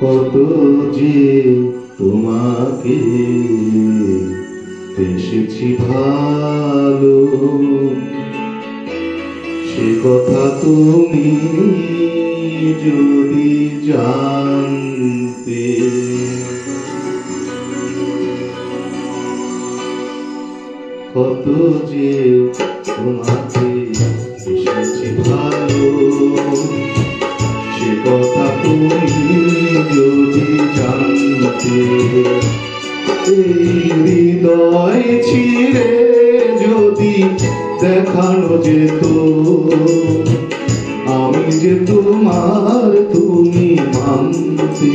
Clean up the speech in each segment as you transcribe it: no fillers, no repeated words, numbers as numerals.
কত যে তোমাকে বেসেছি ভালো, সে কথা তুমি যদি জানতে। কত যে তোমাকে বেসেছি ভালো, সে কথা তুমি যদি জানতে। এই হৃদয় ছিঁড়ে যদি দেখানো যেত আমি যে তোমার, তুমি মানতে।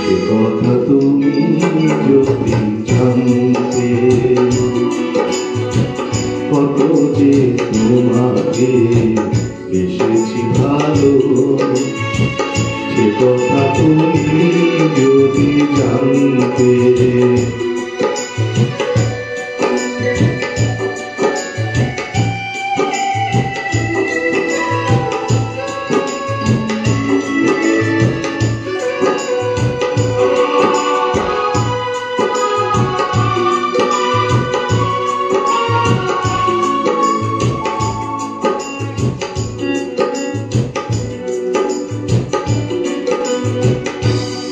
সে কথা তুমি যদি জানতে। কত যে তোমাকে বেসেছি ভালো, সে কথা তুমি যদি জানতে।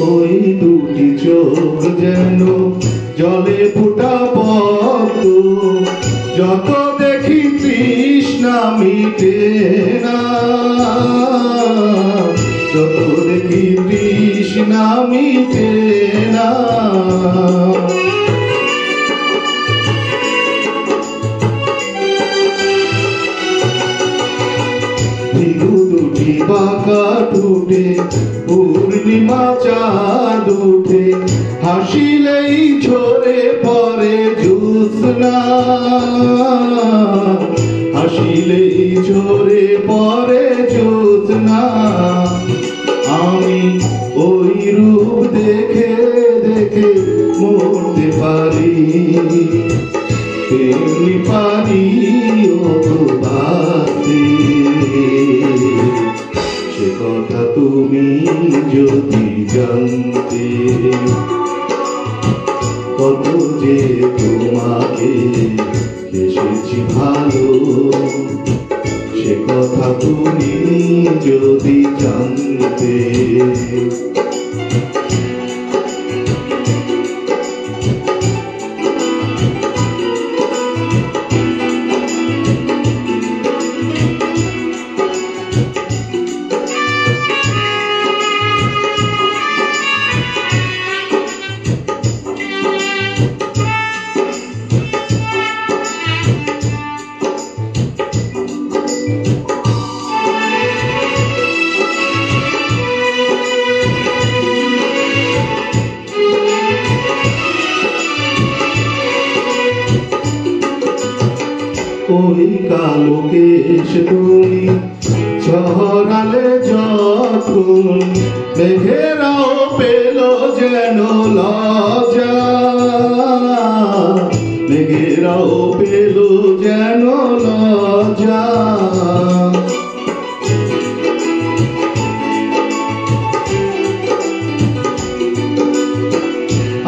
ওই দুটি চোখ যেন জলে ফোটা পদ্ম, যত দেখি তৃষ্ণা মিটে না, যত দেখি তৃষ্ণা মিটে না। দুটি বাঁকা টুটে পূর্ণিমা চাঁদ উঠে, হাসিলেই ঝরে পড়ে জ্যোৎস্না, হাসিলেই ঝরে পড়ে জ্যোৎস্না। আমি ওই রূপ দেখে দেখে মরতে পারি, তেমনি পারি ও বাঁচতে। সে কথা তুমি যদি জানতে। কত যে তোমাকে বেসেছি ভালো, সে কথা তুমি যদি জানতে। ওই কালো কেশ তুমি ছড়ালে যখন, মেঘেরাও পেল যেন লজ্জা, মেঘেরাও পেল যেন লজ্জা।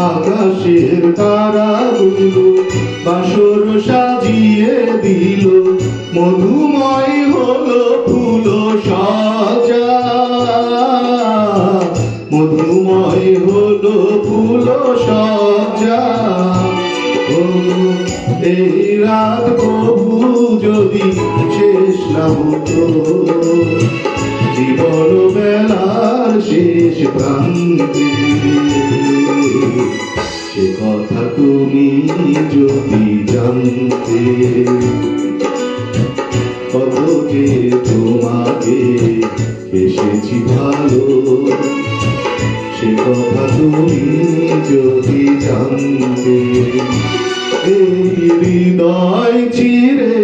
আকাশের তারাগুলো বাসর সাজিয়ে দিল, মধুময় হলো ফুল সাজা, মধুময় হলো ফুল সাজা। ও এই রাত প্রভু যদি শেষ না হতো, জীবন বেলার শেষ প্রান্তে। সে কথা তুমি যদি জানতে। কত যে তোমাকে বেসেছি ভালো, সে কথা তুমি যদি জানতে। এই হৃদয় চিরে